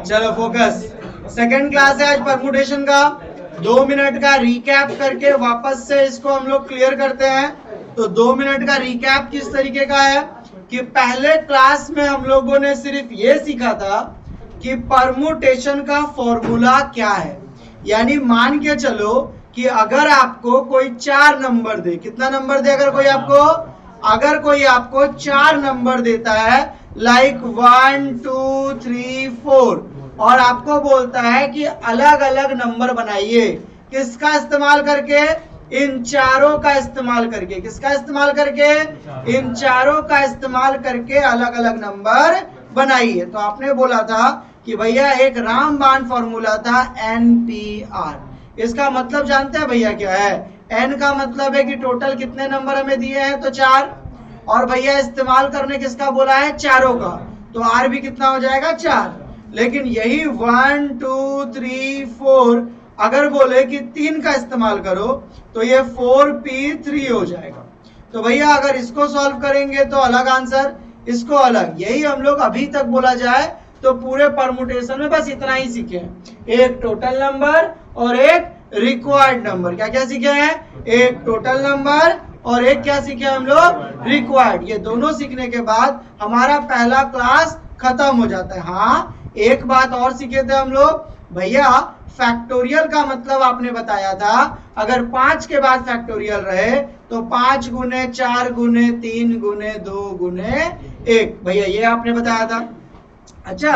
चलो focus. Second class है आज परमुटेशन का। 2 मिनट का रिकैप करके वापस से इसको हम लोग क्लियर करते हैं। तो 2 मिनट का रिकैप किस तरीके का है कि पहले क्लास में हम लोगों ने सिर्फ ये सीखा था कि परमुटेशन का फॉर्मूला क्या है। यानी मान के चलो कि अगर आपको कोई 4 नंबर दे, कितना नंबर दे, अगर कोई आपको 4 नंबर देता है लाइक 1 2 3 4 और आपको बोलता है कि अलग अलग नंबर बनाइए, किसका इस्तेमाल करके, इन चारों का इस्तेमाल करके, किसका इस्तेमाल करके, इन चारों का इस्तेमाल करके अलग अलग नंबर बनाइए। तो आपने बोला था कि भैया एक रामबाण फॉर्मूला था NPR। इसका मतलब जानते हैं भैया क्या है? N का मतलब है कि टोटल कितने नंबर हमें दिए हैं, तो 4, और भैया इस्तेमाल करने किसका बोला है, चारों का, तो R भी कितना हो जाएगा, 4। लेकिन यही 1 2 3 4 अगर बोले कि 3 का इस्तेमाल करो तो ये 4P3 हो जाएगा। तो भैया अगर इसको सॉल्व करेंगे तो अलग आंसर, इसको अलग। यही हम लोग अभी तक बोला जाए तो पूरे परमुटेशन में बस इतना ही सीखे हैं, एक टोटल नंबर और एक रिक्वायर्ड नंबर। क्या क्या सीखे हैं? एक टोटल नंबर और एक क्या सीखे हम लोग, रिक्वायर्ड। ये दोनों सीखने के बाद हमारा पहला क्लास खत्म हो जाता है। हाँ, एक बात और सीखे थे हम लोग भैया, फैक्टोरियल का मतलब आपने बताया था अगर 5 के बाद फैक्टोरियल रहे तो 5 गुने 4 गुने 3 गुने 2 गुने 1, भैया ये आपने बताया था। अच्छा,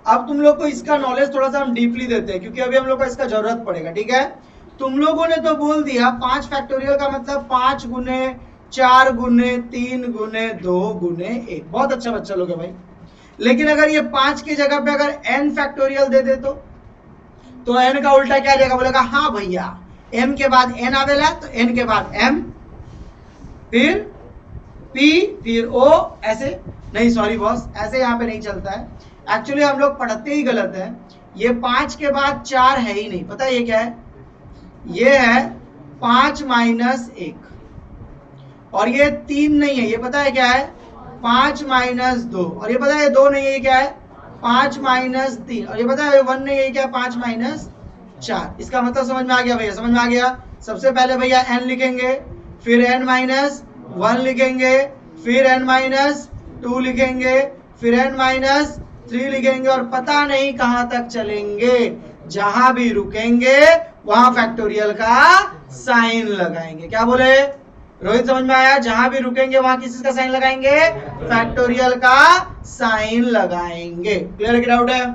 अब तुम लोग को इसका नॉलेज थोड़ा सा हम डीपली देते हैं क्योंकि अभी हम लोग को इसका जरूरत पड़ेगा, ठीक है। तुम लोगों ने तो बोल दिया 5 फैक्टोरियल का मतलब 5 गुने 4 गुने 3 गुने 2 गुने 1, बहुत अच्छा बच्चा लोग है भाई। लेकिन अगर ये 5 की जगह पे अगर n फैक्टोरियल दे दे तो n का उल्टा क्या आ जाएगा, बोलेगा हाँ भैया m के बाद n आवेला तो n के बाद m, फिर p, फिर o, ऐसे नहीं, सॉरी बॉस, ऐसे यहाँ पे नहीं चलता है। एक्चुअली हम लोग पढ़ते ही गलत है। ये 5 के बाद 4 है ही नहीं, पता है ये क्या है, ये है 5 माइनस 1, और ये 3 नहीं है, ये पता है क्या है, 5 माइनस 2, और ये पता है 2 नहीं है, ये क्या है 5 माइनस 3, और ये पता है 1 नहीं है, ये क्या है 5 माइनस 4। इसका मतलब समझ में आ गया भैया, समझ में आ गया। सबसे पहले भैया n लिखेंगे, फिर n माइनस 1 लिखेंगे, फिर n माइनस 2 लिखेंगे, फिर n माइनस 3 लिखेंगे, और पता नहीं कहां तक चलेंगे, जहां भी रुकेंगे वहां फैक्टोरियल का साइन लगाएंगे। क्या बोले रोहित, समझ में आया? जहां भी रुकेंगे वहां किस का साइन लगाएंगे, फैक्टोरियल का साइन लगाएंगे। क्लियर है कि डाउट है?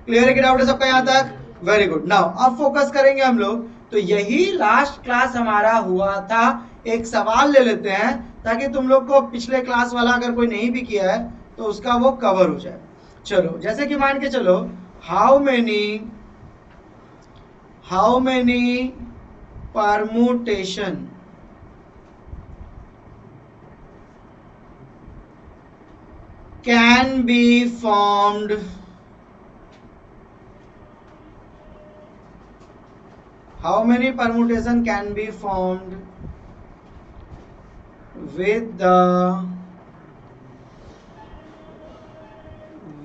क्लियर है कि डाउट है सबका यहां तक? Very good. नाउ अब फोकस करेंगे हम लोग। तो यही लास्ट क्लास हमारा हुआ था। एक सवाल ले लेते हैं ताकि तुम लोग को पिछले क्लास वाला अगर कोई नहीं भी किया है तो उसका वो कवर हो जाए। चलो, जैसे कि मान के चलो, how many permutation can be formed how many permutation can be formed with the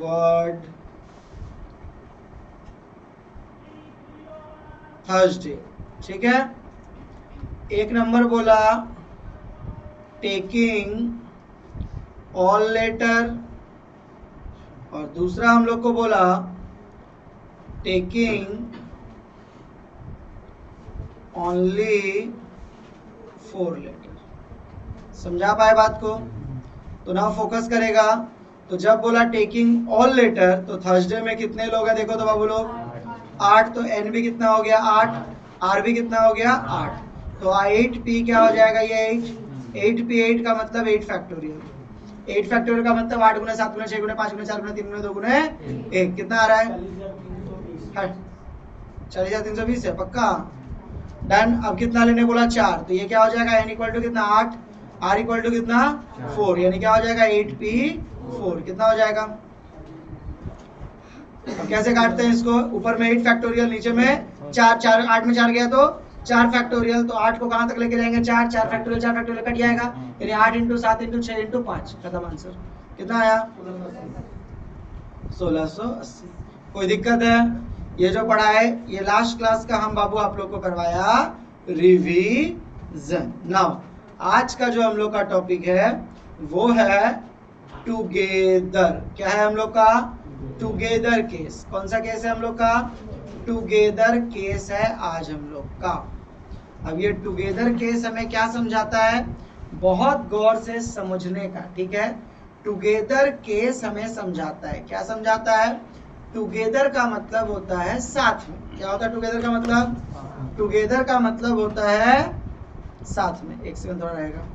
word Thursday? ठीक है, एक नंबर बोला टेकिंग ऑल लेटर, और दूसरा हम लोग को बोला टेकिंग ओनली 4 लेटर। समझा पाए बात को? तो ना फोकस करेगा। तो जब बोला टेकिंग ऑल लेटर तो थर्सडे में कितने लोग हैं, देखो तो बाबू लोग 8, तो n भी कितना हो गया 8, r भी कितना हो गया 8, तो 8p क्या हो जाएगा, ये 8p 8 का मतलब 8 फैक्टोरियल, 8 फैक्टोरियल का मतलब 8 गुना 7 गुना 6 गुना 5 गुना 4 गुना 3 गुना 2 गुना 1, कितना आ रहा है 40,320 है, पक्का डन। अब कितना लेने बोला 4, तो ये क्या हो जाएगा n इक्वल टू कितना 8, r इक्वल टू कितना 4, यानी क्या हो जाएगा 8p4, कितना हो जाएगा। अब कैसे काटते हैं इसको, ऊपर में 8 फैक्टोरियल, नीचे में 4, 4 8 में 4 गया तो 4 फैक्टोरियल, तो 8 को कहां तक लेके जाएंगे? 4 फैक्टोरियल कट जाएगा, यानी 8 × 7 × 6 × 5, खत्म आंसर। कितना आया? 1680। कोई दिक्कत है? ये जो पढ़ा है ये लास्ट क्लास का हम बाबू आप लोग को करवाया रिवीजन। नाउ आज का जो हम लोग का टॉपिक है वो है टुगेदर। क्या है हम लोग का? Together case. कौन सा केस है हम लोग का? टुगेदर केस है आज हम लोग का। अब ये टुगेदर केस हमें क्या समझाता है? बहुत गौर से समझने का, ठीक है। टुगेदर केस हमें समझाता है, क्या समझाता है? टुगेदर का मतलब होता है साथ में। क्या होता है टुगेदर का मतलब? टुगेदर का मतलब होता है साथ में। एक सेकंड थोड़ा रहेगा।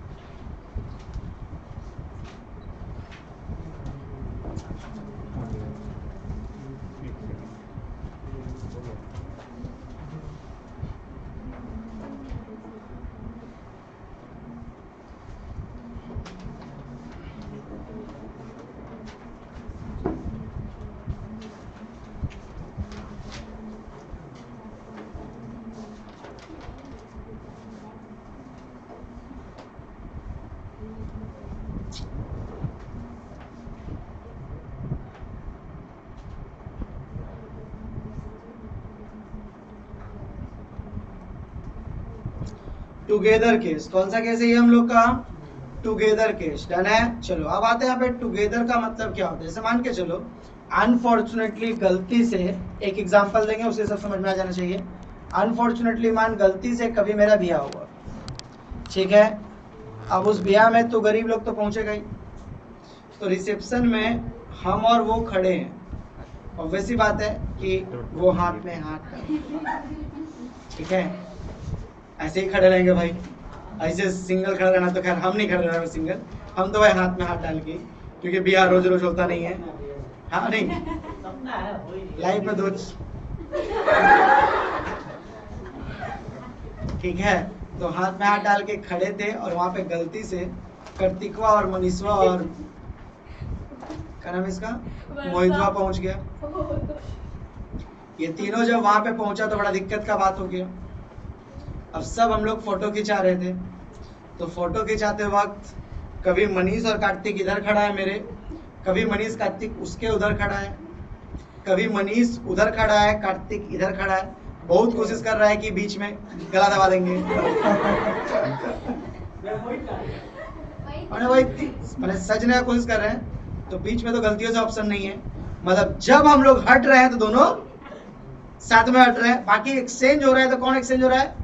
Together case. कौन सा केस है ये हम लोग का? Together case. डन है। चलो अब आते हैं यहाँ पे टुगेदर का मतलब क्या होता है। जैसे मान के चलो अनफॉर्चुनेटली गलती से, एक एग्जांपल देंगे उसे सब समझ में आ जाना चाहिए। अनफॉर्चुनेटली मान गलती से कभी मेरा ब्याह हुआ, ठीक है। अब उस ब्याह में तो गरीब लोग तो पहुंचेगा ही, तो रिसेप्शन में हम और वो खड़े हैं। ऑब्वियस सी बात है कि वो हाथ में हाथ डाल, ठीक है। ऐसे ही खड़े रहेंगे भाई, ऐसे सिंगल खड़ा रहना तो खैर हम नहीं खड़े रहे सिंगल, हम तो भाई हाथ में हाथ डाल के, क्योंकि ब्याह रोज रोज होता नहीं है। हाँ नहीं, लाइफ में दो, ठीक है। तो हाथ में हाथ डाल के खड़े थे और वहां पे गलती से कार्तिकवा और मनीषवा और क्या नाम है इसका, मोहितवा पहुंच गया। ये तीनों जब वहां पे पहुंचा तो बड़ा दिक्कत का बात हो गया। अब सब हम लोग फोटो खिंचा रहे थे, तो फोटो खिंचाते वक्त कभी मनीष और कार्तिक इधर खड़ा है मेरे, कभी मनीष कार्तिक उसके उधर खड़ा है, कभी मनीष उधर खड़ा है कार्तिक इधर खड़ा है। बहुत कोशिश कर रहा है कि बीच में गला दबा देंगे मैंने सजने का कोशिश कर रहे हैं, तो बीच में तो गलतियों से ऑप्शन नहीं है। मतलब जब हम लोग हट रहे हैं तो दोनों साथ में हट रहे हैं। बाकी एक्सचेंज हो रहा है तो कौन एक्सचेंज हो रहा है?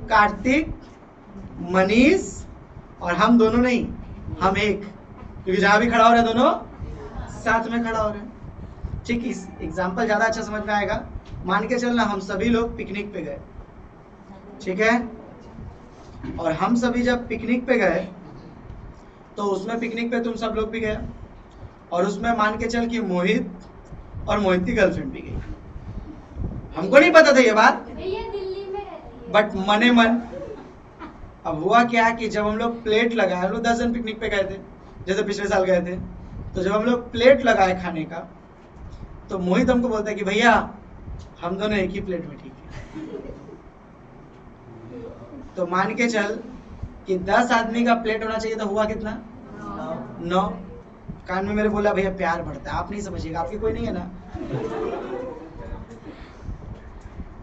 कार्तिक, मनीष और हम दोनों नहीं, हम एक, क्योंकि जहां भी खड़ा हो रहे हैं दोनों साथ में खड़ा हो रहे हैं। ठीक, इस एग्जाम्पल ज्यादा अच्छा समझ में आएगा। मान के चलना हम सभी लोग पिकनिक पे गए, ठीक है। और हम सभी जब पिकनिक पे गए तो उसमें पिकनिक पे तुम सब लोग भी गए, और उसमें मान के चल कि मोहित और मोहित की गर्लफ्रेंड भी गई। हमको नहीं पता था ये बात, बट मने मन। अब हुआ क्या कि जब हम लोग प्लेट लगाए, हम लोग 10 जन पिकनिक पे गए थे जैसे पिछले साल गए थे, तो जब हम लोग प्लेट लगाए खाने का, तो मोहित हमको बोलता है कि भैया हम दोनों एक ही प्लेट में, ठीक है। तो मान के चल कि 10 आदमी का प्लेट होना चाहिए, तो हुआ कितना? 9। कान में मेरे बोला भैया प्यार बढ़ता है, आप नहीं समझिएगा, आपकी कोई नहीं है ना।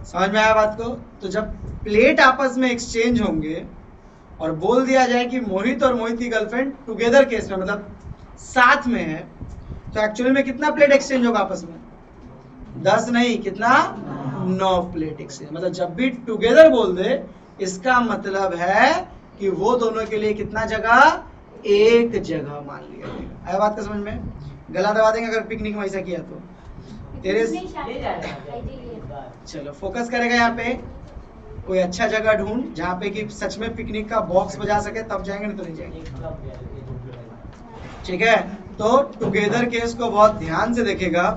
समझ में आया बात को? तो जब प्लेट आपस में एक्सचेंज होंगे और बोल दिया जाए कि मोहित और मोहित की गर्लफ्रेंड टुगेदर केस में, मतलब साथ में है, तो एक्चुअली में कितना प्लेट एक्सचेंज होगा आपस में? 10 नहीं, कितना? 9 प्लेट एक्सचेंज। मतलब जब भी टुगेदर बोल दे, इसका मतलब है कि वो दोनों के लिए कितना जगह? एक जगह मान लिया। आया बात का समझ में? गला दबा देंगे अगर पिकनिक में ऐसा किया तो। तेरे चलो फोकस करेगा यहाँ पे, कोई अच्छा जगह ढूंढ जहाँ पे कि सच में पिकनिक का बॉक्स बजा सके, तब जाएंगे, नहीं तो नहीं जाएंगे, ठीक है। तो टुगेदर केस को बहुत ध्यान से देखेगा।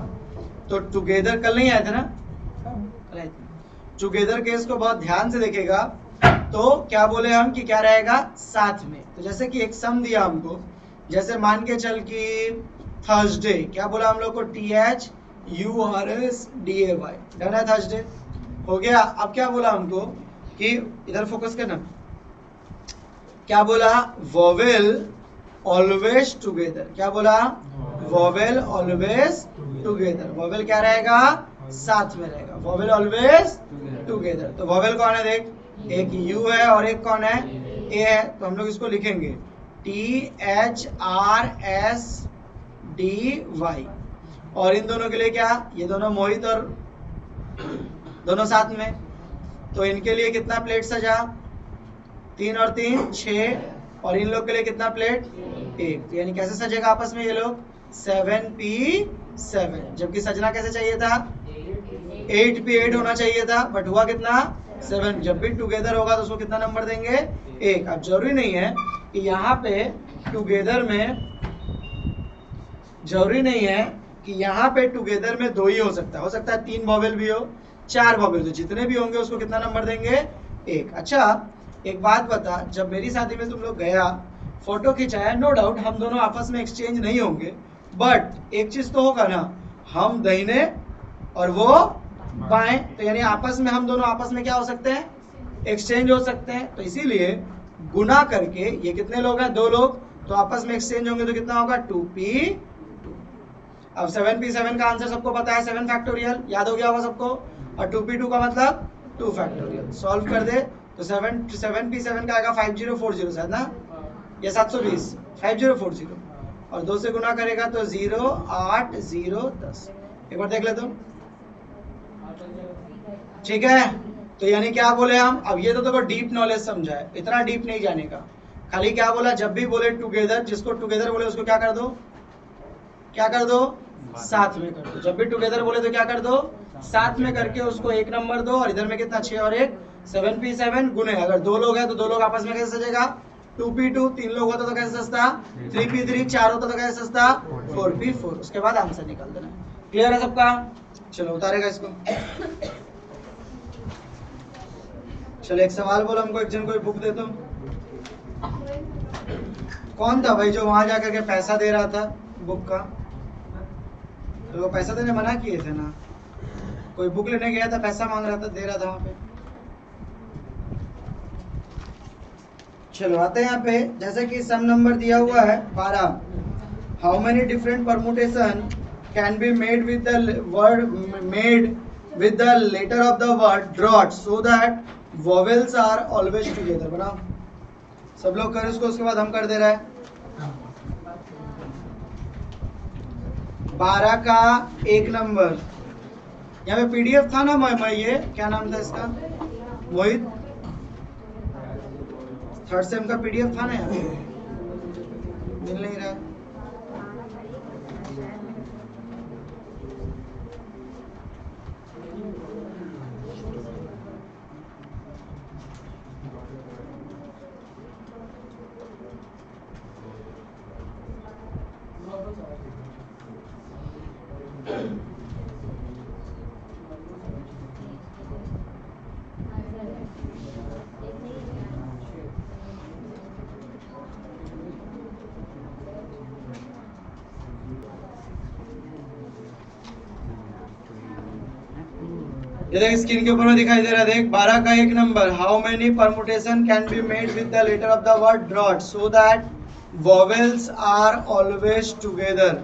तो टुगेदर कल नहीं आए थे ना, टुगेदर केस को बहुत ध्यान से देखेगा। तो क्या बोले हम कि क्या रहेगा? साथ में। तो जैसे कि एक सम दिया हमको, जैसे मान के चल कि थर्सडे, क्या बोला हम लोग को? THURSDAY। डन है, थर्सडे हो गया। अब क्या बोला हमको कि इधर फोकस करना, क्या बोला, वोवेल ऑलवेज टुगेदर, क्या बोला, वोवेल ऑलवेज टुगेदर, वोवेल क्या रहेगा, साथ में रहेगा, वोवेल ऑलवेज टुगेदर। तो वोवेल कौन है देख, एक यू है और एक कौन है, ए है, तो हम लोग इसको लिखेंगे THRSDY, और इन दोनों के लिए क्या, ये दोनों मोहित और दोनों साथ में, तो इनके लिए कितना प्लेट सजा, 3 और 3 6, और इन लोग के लिए कितना प्लेट, 1, यानी कैसे सजेगा आपस में ये लोग, 7p7, जबकि सजना कैसे चाहिए था, 8p8 होना चाहिए था, बट हुआ कितना, 7। जब भी टुगेदर होगा तो उसको कितना नंबर देंगे, 1। अब जरूरी नहीं है कि यहाँ पे टुगेदर में, जरूरी नहीं है कि यहाँ पे टुगेदर में 2 ही हो सकता है 3 वोवेल भी हो, 4 वोवेल, तो जितने भी होंगे उसको कितना नंबर देंगे, 1। अच्छा एक बात बता, जब मेरी शादी में तुम लोग गया, फोटो खिंचाया, नो डाउट हम दोनों आपस में एक्सचेंज नहीं होंगे, बट एक चीज तो होगा ना, हम दाहिने और वो बाएं, तो यानी आपस में हम दोनों आपस में क्या हो सकते हैं, एक्सचेंज हो सकते हैं। तो इसीलिए गुना करके, ये कितने लोग हैं, 2 लोग, तो आपस में एक्सचेंज होंगे तो कितना होगा, 2p। अब 7p7 का आंसर सबको पता है, 7 फैक्टोरियल, याद हो गया होगा सबको, और 2p2 का मतलब 2 फैक्टोरियल। सॉल्व कर दे तो 7p7 का आएगा 5040 शायद ना, या 720, 5040, और 2 से गुना करेगा तो 0 8 0 10। एक बार देख ले तुम, ठीक है। तो यानी क्या बोले हम, अब ये तो देखो डीप नॉलेज समझा है, इतना डीप नहीं जाने का, खाली क्या बोला, जब भी बोले टुगेदर, जिसको टुगेदर बोले उसको क्या कर दो, क्या कर दो, साथ में कर दो। जब भी टुगेदर बोले तो क्या कर दो, साथ में करके उसको 1 नंबर दो, और इधर में कितना, 6 और 1 7p7 गुने, अगर 2 लोग हैं तो 2 लोग आपस में कैसे सजेगा, 2p2, 3 लोग होता तो कैसे सजता, 3p3, 4 होता तो कैसे सजता, 4p4। उसके बाद आंसर निकाल देना। क्लियर है सबका, चलो उतारेगा इसको। चलो एक सवाल बोलो हमको, एक जन कोई बुक दे दो। कौन था भाई जो वहां जाकर के पैसा दे रहा था बुक का, तो वो पैसा देने मना किए थे ना, कोई बुक लेने गया था, पैसा मांग रहा था, दे रहा था वहां पे। चलो आते हैं यहाँ पे, जैसे कि सम नंबर दिया हुआ है 12, how many different permutation can be made with the word, made with the letter of the word drought so that vowels are always together। बनाओ सब लोग कर इसको, उसके बाद हम कर दे रहे हैं। 12 का 1 नंबर, यहाँ पे पीडीएफ था ना, मैं ये क्या नाम था इसका, मोहित, 3rd सेम का पीडीएफ था ना, यहाँ पे मिल नहीं रहा। ये देख स्क्रीन के ऊपर में दिखाई दे रहा है, देख 12 का 1 number, how many permutation can be made with the letter of the word drought so that vowels are always together.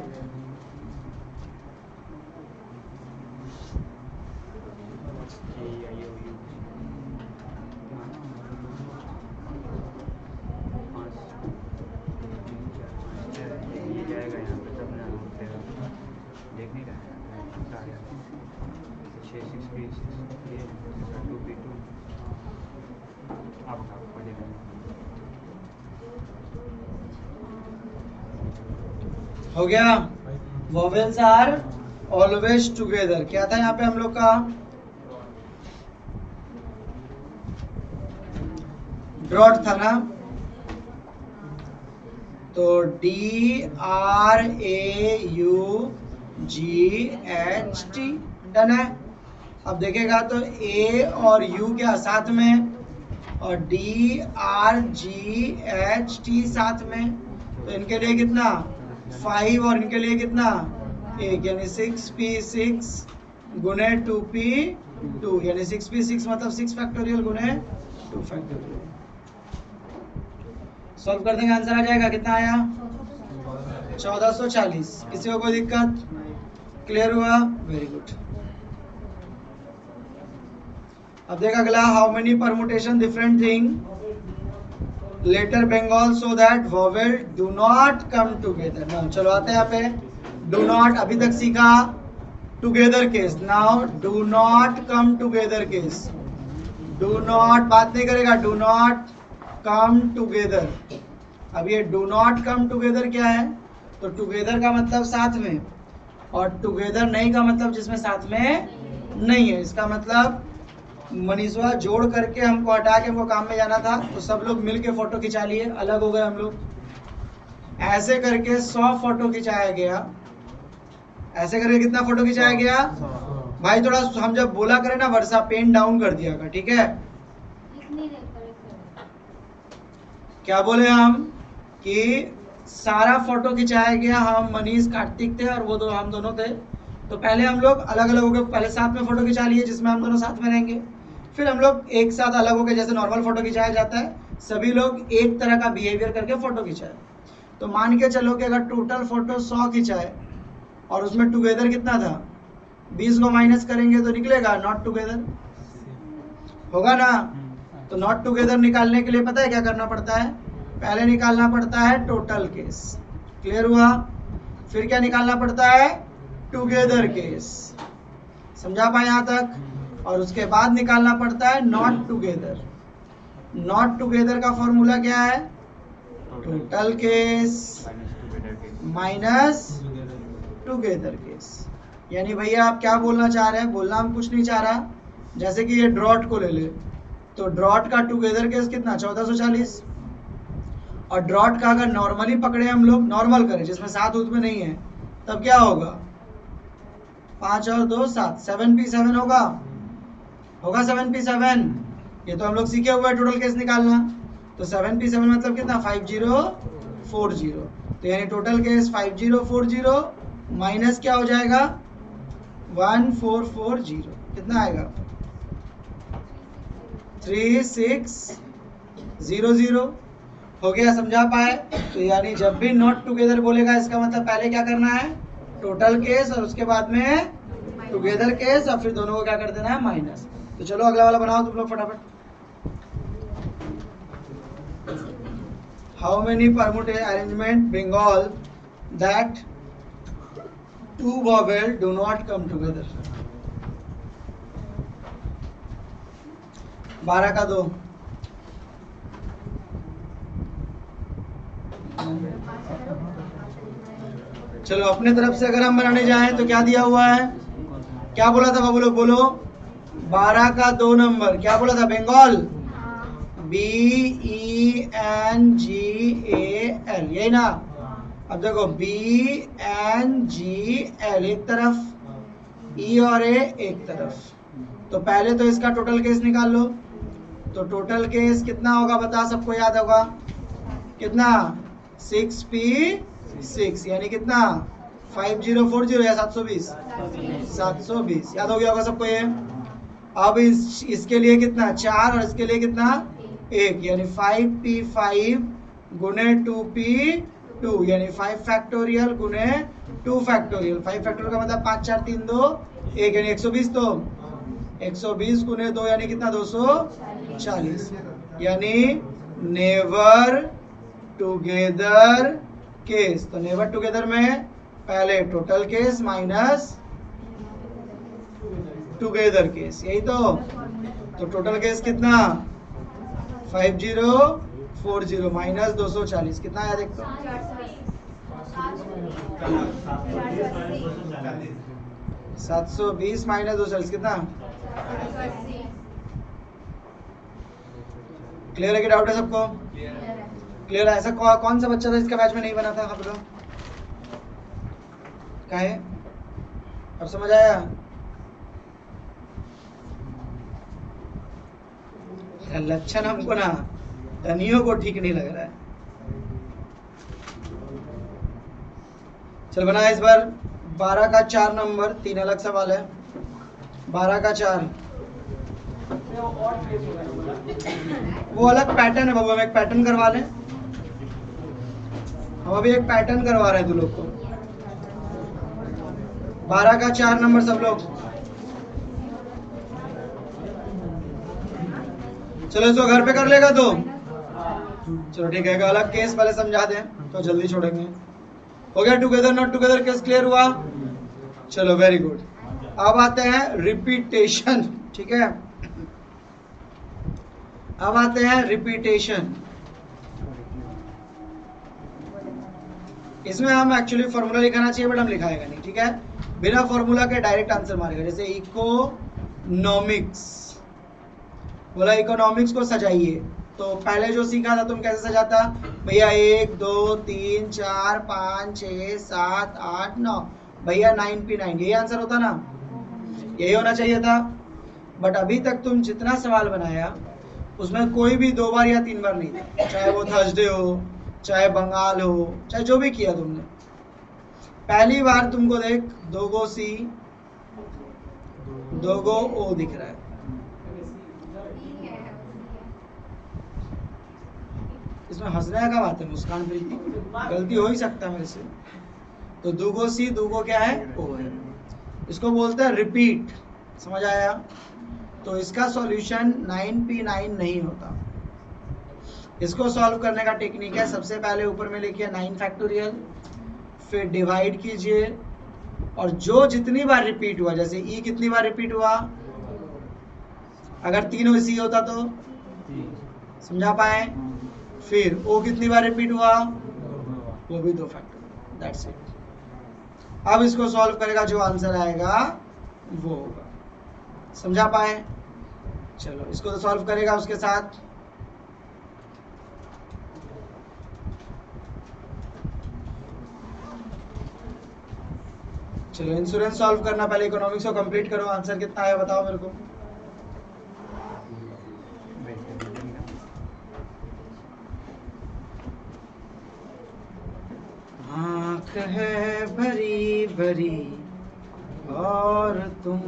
हो गया, वोवेल्स आर ऑलवेज टुगेदर। क्या था यहाँ पे हम लोग का, ड्रॉट था ना, तो DRAUGHT डन है। अब देखेगा तो A और U क्या साथ में, और DRGHT साथ में, तो इनके लिए कितना 5 और इनके लिए कितना 1, यानी 6p6 गुने 2p2, यानी 6p6 मतलब 6 फैक्टोरियल गुने 2 फैक्टोरियल। सॉल्व कर देंगे, आंसर आ जाएगा। कितना आया? 1440। किसी को कोई दिक्कत? क्लियर हुआ? Very good. अब देख अगला, how many permutation different thing letter Bengal so that vowel do not come together. Now चलो आते हैं यहाँ पे। डू नॉट अभी तक सीखा, together case. Now do not come together case. Do not बात नहीं करेगा, डू नॉट कम टुगेदर। अब ये डू नॉट कम टुगेदर क्या है? तो टुगेदर का मतलब साथ में, और टुगेदर नहीं का मतलब जिसमें साथ में नहीं है। इसका मतलब मनीषवा जोड़ करके हमको हटा के हमको काम में जाना था, तो सब लोग मिल के फोटो खिंचा लिए, अलग हो गए हम लोग। ऐसे करके 100 फोटो खिंचाया गया। ऐसे करके कितना फोटो खिंचाया गया भाई? थोड़ा हम जब बोला करें ना वर्षा, पेन डाउन कर दिया कर, ठीक है? क्या बोले हम कि सारा फोटो खिंचाया गया। हम मनीष कार्तिक थे और वो दो हम दोनों थे। तो पहले हम लोग अलग अलग हो गए, पहले साथ में फोटो खिंचा लिए जिसमें हम दोनों साथ में रहेंगे। फिर हम लोग एक साथ अलग हो गए, जैसे नॉर्मल फोटो खिंचाया जाता है, सभी लोग एक तरह का बिहेवियर करके फोटो खिंचाए। तो मान के चलो कि अगर टोटल फोटो 100 खिंचाए और उसमें टुगेदर कितना था, 20 को माइनस करेंगे तो निकलेगा नॉट टुगेदर, होगा ना? तो नॉट टुगेदर निकालने के लिए पता है क्या करना पड़ता है? पहले निकालना पड़ता है टोटल केस। क्लियर हुआ? फिर क्या निकालना पड़ता है? Together case. समझा पाए यहाँ तक? और उसके बाद निकालना पड़ता है नॉट टुगेदर। नॉट टुगेदर का फॉर्मूला क्या है? Total case minus together case. यानी भैया आप क्या बोलना चाह रहे हैं? बोलना हम कुछ नहीं चाह रहा। जैसे कि ये ड्रॉट को ले ले, तो ड्रॉट का टुगेदर केस कितना? 1440। और ड्रॉट का अगर नॉर्मली पकड़े हम लोग, नॉर्मल करें जिसमें 7 उत में नहीं है, तब क्या होगा? 5 और 2 7, 7p7 होगा। होगा 7p7। ये तो हम लोग सीखे हुए टोटल केस निकालना। तो 7p7 मतलब कितना? 5040। तो यानी टोटल केस 5040 माइनस क्या हो जाएगा? 1440। कितना आएगा? 3600। हो गया? समझा पाए? तो यानी जब भी नॉट टुगेदर बोलेगा, इसका मतलब पहले क्या करना है? टोटल केस, और उसके बाद में टुगेदर केस, और फिर दोनों को क्या कर देना है? माइनस। तो चलो अगला वाला बनाओ तुम लोग फटाफट। How many permutation arrangement Bengal that 2 vowel do not come together? 12 का 2। चलो अपने तरफ से अगर हम बनाने जाएं तो क्या दिया हुआ है? क्या बोला था बाबू लोग? बोलो। 12 का 2 नंबर क्या बोला था? बंगाल, BENGAL, यही ना? अब देखो BNGL एक तरफ, E और A एक तरफ। तो पहले तो इसका टोटल केस निकाल लो। तो टोटल केस कितना होगा बता? सबको याद होगा कितना? 6p6 यानी कितना? 5040 या 720? 720 याद हो गया होगा सबको ये। अब इसके लिए कितना? 4 और इसके लिए कितना? 1 यानी 5p5 गुने 2p2 यानी 5 फैक्टोरियल गुने 2 फैक्टोरियल। 5 फैक्टोरियल का मतलब 5 4 3 2 1 यानी 120। तो 120 गुने 2 यानी कितना? 240। यानी नेवर टुगेदर केस। तो नेवर टुगेदर में पहले total case minus together case, यही तो टोटल केस कितना? 5040 माइनस 240 कितना आया देखो? 720 माइनस 240 कितना? क्लियर है कि डाउट है सबको? क्लियर है? ऐसा कौन सा बच्चा था जिसका बैच में नहीं बना था? आप बताओ क्या है? अब समझ आया? लक्षण हमको ना तनियों को ठीक नहीं लग रहा है। चल बना इस बार 12 का 4 नंबर, 3 अलग सवाल है। 12 का 4 वो अलग पैटर्न है बाबू, हम एक पैटर्न करवा लें। हम अभी एक पैटर्न करवा रहे हैं तू लोग को। 12 का 4 नंबर सब लोग। चलो इसको घर पे कर लेगा तो चलो ठीक है, अलग केस पहले समझा दें तो जल्दी छोड़ेंगे। हो गया together not together case clear हुआ? चलो वेरी गुड। अब आते हैं रिपीटेशन, ठीक है। अब आते हैं रिपीटेशन। इसमें हम एक्चुअली फॉर्मूला लिखाना चाहिए बट हम लिखाएगा नहीं, ठीक है। बिना फॉर्मूला के डायरेक्ट आंसर मारेगा। जैसे इकोनॉमिक्स, बोला इकोनॉमिक्स को सजाइए, तो पहले जो सीखा था तुम कैसे सजाता भैया, 1 2 3 4 5 6 7 8 9 भैया 9P9, यही आंसर होता ना, यही होना चाहिए था। बट अभी तक तुम जितना सवाल बनाया उसमें कोई भी 2 बार या 3 बार नहीं था, चाहे वो थर्सडे हो, चाहे बंगाल हो, चाहे जो भी किया तुमने। पहली बार तुमको देख 2 गो C 2 गो O दिख रहा है। इसमें हंसने का बात है मुस्कान प्रीति, गलती हो ही सकता है मेरे से। तो 2 गो C 2 गो क्या है, O है। इसको बोलते हैं रिपीट, समझ आया? तो इसका सॉल्यूशन 9P9 नहीं होता। इसको सॉल्व करने का टेक्निक है, सबसे पहले ऊपर में लिखिए 9 फैक्टोरियल, फिर डिवाइड कीजिए, और जो जितनी बार रिपीट हुआ, जैसे E कितनी बार रिपीट हुआ, अगर 3 C होता तो समझा पाए, फिर O कितनी बार रिपीट हुआ, वो भी 2 फैक्टोरियल, दैट्स इट। अब इसको सॉल्व करेगा, जो आंसर आएगा वो होगा, समझा पाए? चलो इसको तो सॉल्व करेगा उसके साथ। चलो इंश्योरेंस सॉल्व करना, पहले इकोनॉमिक्स को कंप्लीट करो। आंसर कितना आया बताओ मेरे को। आँख है भरी भरी और तुम,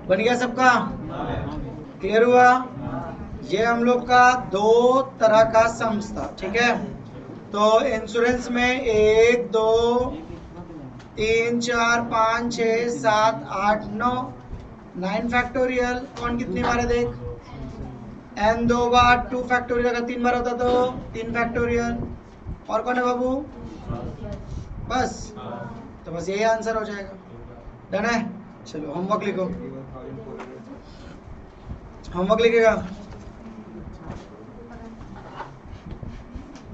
बन गया सबका? क्लियर हुआ? ये हम लोग का दो तरह का सम्स था, ठीक है। तो इंश्योरेंस में 1 2 3 4 5 6 7 8 9 9 फैक्टोरियल। कौन कितनी बार है देख? n 2 बार 2 फैक्टोरियल, अगर 3 बार होता तो 3 फैक्टोरियल। और कौन है बाबू? बस, तो बस यही आंसर हो जाएगा। डन है? चलो होमवर्क लिखो। होमवर्क लिखेगा?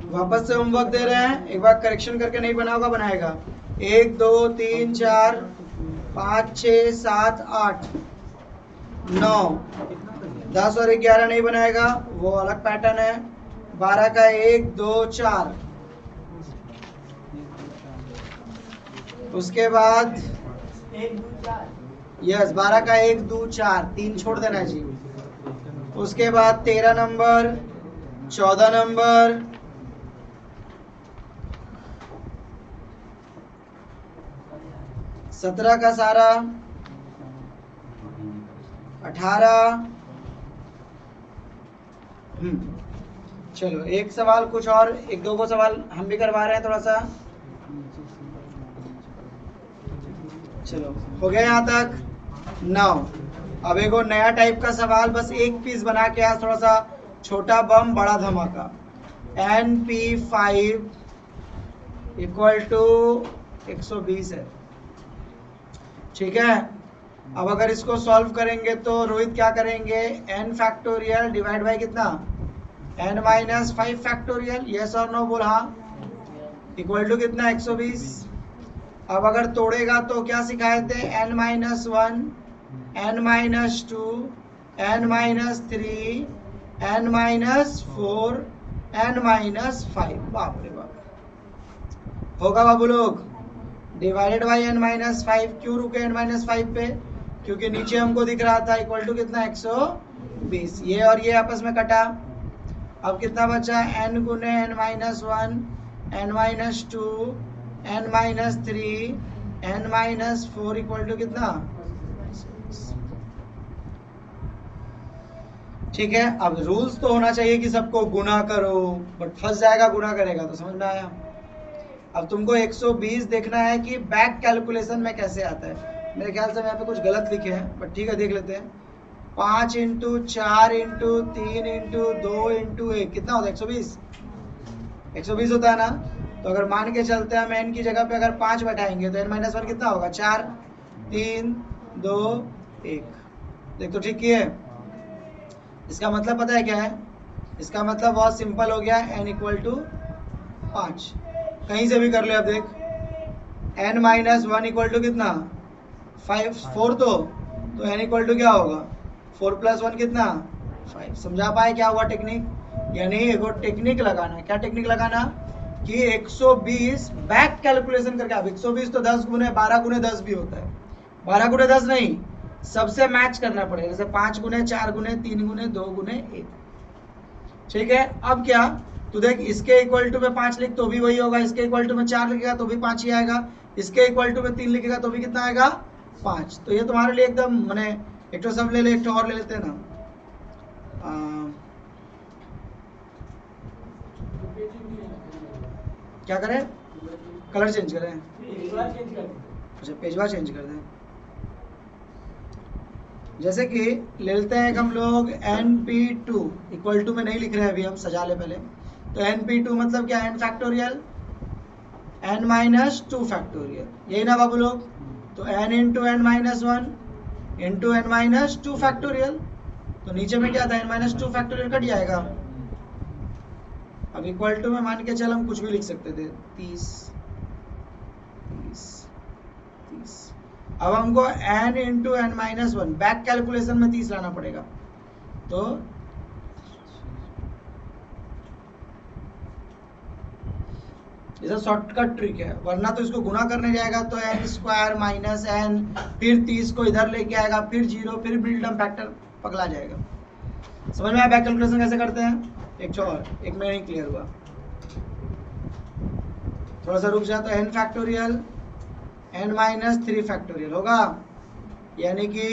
वापस से होमवर्क दे रहे हैं, एक बार करेक्शन करके नहीं बना होगा बनाएगा। 1 2 3 4 5 6 7 8 9 10 और 11 नहीं बनाएगा, वो अलग पैटर्न है। 12 का 1 2 4, उसके बाद यस 12 का 1 2 4 3 छोड़ देना जी। उसके बाद 13 नंबर, 14 नंबर, 17 का सारा, 18। चलो एक सवाल कुछ और, एक दो को सवाल हम भी करवा रहे हैं थोड़ा सा। चलो हो गया यहाँ तक? 9। अब एक और नया टाइप का सवाल, बस एक पीस बना के आज, थोड़ा सा छोटा बम बड़ा धमाका। NP5 इक्वल टू 120 है, ठीक है। अब अगर इसको सॉल्व करेंगे तो रोहित क्या करेंगे? n फैक्टोरियल डिवाइड बाय कितना? n minus 5 factorial. यस और नो बोल हाँ। इक्वल टू कितना? 120। अब अगर तोड़ेगा तो क्या सिखाए थे? n minus 1, n minus 2, n minus 3, n minus 4, n minus 5। बाप रे बाप, होगा बाबू लोग? Divided by n minus 5। क्यों रुके n माइनस 5 पे? क्योंकि नीचे हमको दिख रहा था इक्वल टू कितना? 120। ये और ये आपस में कटा। अब कितना बचा? n गुने n minus 1, n minus 2, n minus 3, n minus 4 equal to कितना? ठीक है। अब रूल्स तो होना चाहिए कि सबको गुना करो, बट फंस जाएगा गुना करेगा तो। समझ में आया? अब तुमको 120 देखना है कि बैक कैलकुलेशन में कैसे आता है। मेरे ख्याल से मैं यहाँ पे कुछ गलत लिखे हैं, बट ठीक है देख लेते हैं। 5 इंटू 4 इंटू 3 इंटू 2 इंटू 1 कितना होता है? 120। 120 होता है ना? तो अगर मान के चलते हैं हम n की जगह पे अगर 5 बैठाएंगे तो n माइनस 1 कितना होगा? 4 3 2 1। देख तो ठीक किए। इसका मतलब पता है क्या है? इसका मतलब बहुत सिंपल हो गया, n इक्वल टू 5। कहीं से भी कर ले। अब देख n माइनस 1 इक्वल टू कितना? 4 तो n इक्वल टू क्या होगा? 4 प्लस 1 कितना? 5। समझा पाए क्या हुआ टेक्निक? यानी एक टेक्निक लगाना। क्या टेक्निक लगाना? कि 120 बैक कैलकुलेशन करके। अब 120 तो 10 गुने 12 गुने 10 भी होता है। 12 गुने 10 नहीं, सबसे मैच करना पड़ेगा। जैसे 5 गुने 4 गुने 3 गुने 2 गुने 1। ठीक है। अब क्या तो देख, इसके इक्वल टू में 5 लिख तो भी वही होगा, इसके इक्वल टू में 4 लिखेगा तो भी 5 ही आएगा, इसके इक्वल टू में 3 लिखेगा तो भी कितना आएगा? 5। तो ये तुम्हारे लिए एकदम माने एक तो सब ले ले, एक तो और ले लेते हैं ना। क्या करें, कलर चेंज करें, अच्छा पेजवा चेंज कर दें। जैसे कि ले लेते हैं हम लोग NP2 इक्वल टू में नहीं लिख रहे हैं अभी, हम सजा ले पहले। तो NP2 मतलब क्या, n factorial n minus 2 factorial, यही ना बाबू लोग। तो n into n minus 1 into n minus 2 factorial, तो नीचे में क्या था, n माइनस 2 फैक्टोरियल कट जाएगा। अब इक्वल टू में मान के चल हम कुछ भी लिख सकते थे, 30 30 30। अब हमको n into n minus 1 back calculation में 30 लाना पड़ेगा। तो ये शॉर्टकट ट्रिक है, वरना तो इसको गुना करने जाएगा तो n स्क्वायर माइनस n, फिर 30 को इधर लेके आएगा, फिर 0, फिर मिडल फैक्टर पगला जाएगा। समझ में आया बैक कैलकुलेशन कैसे करते हैं? एक और एक में नहीं क्लियर हुआ, थोड़ा सा रुक जा। तो n factorial n minus 3 factorial होगा, यानी कि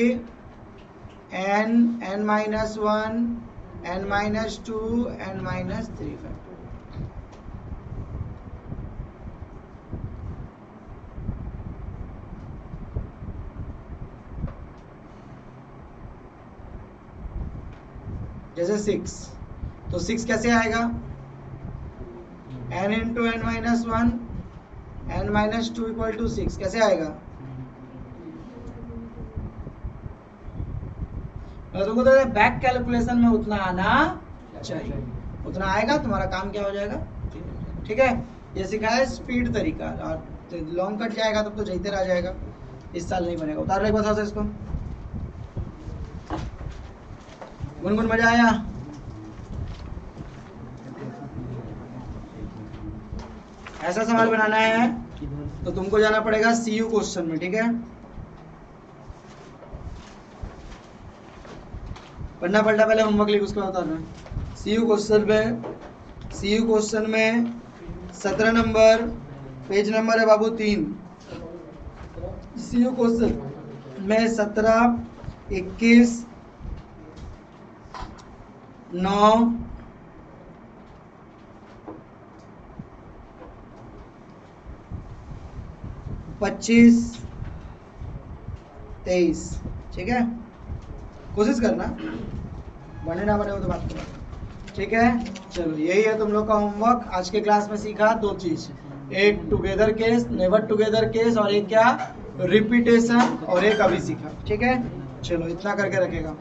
n minus 1 n minus 2 n minus 3 factorial. जैसे 6, तो 6 कैसे आएगा, n into n minus 1 n minus 2 equal to 6, कैसे आएगा? तुमको तो बैक कैलकुलेशन में उतना आना चाहिए, उतना आएगा तुम्हारा काम क्या हो जाएगा। ठीक है, ये सिखाया है स्पीड तरीका, और लॉन्ग कट जाएगा तब तो जैते रह जाएगा, इस साल नहीं बनेगा। उतार रहे बता इसको, गुनगुन मजा आया? ऐसा सवाल बनाना है तो तुमको जाना पड़ेगा CU क्वेश्चन में, ठीक है। पढ़ना पड़ता, पहले होमवर्क लिख उसको उतारना। CU क्वेश्चन में 17 नंबर पेज नंबर है बाबू 3। CU क्वेश्चन में 17, 21, 9, 25, 23, ठीक है। कोशिश करना, बने ना बने वो तो बात करो, ठीक है। चलो यही है तुम लोग का होमवर्क। आज के क्लास में सीखा 2 चीज, एक together case, never together case, और एक क्या, रिपीटेशन, और एक अभी सीखा, ठीक है। चलो इतना करके रखेगा।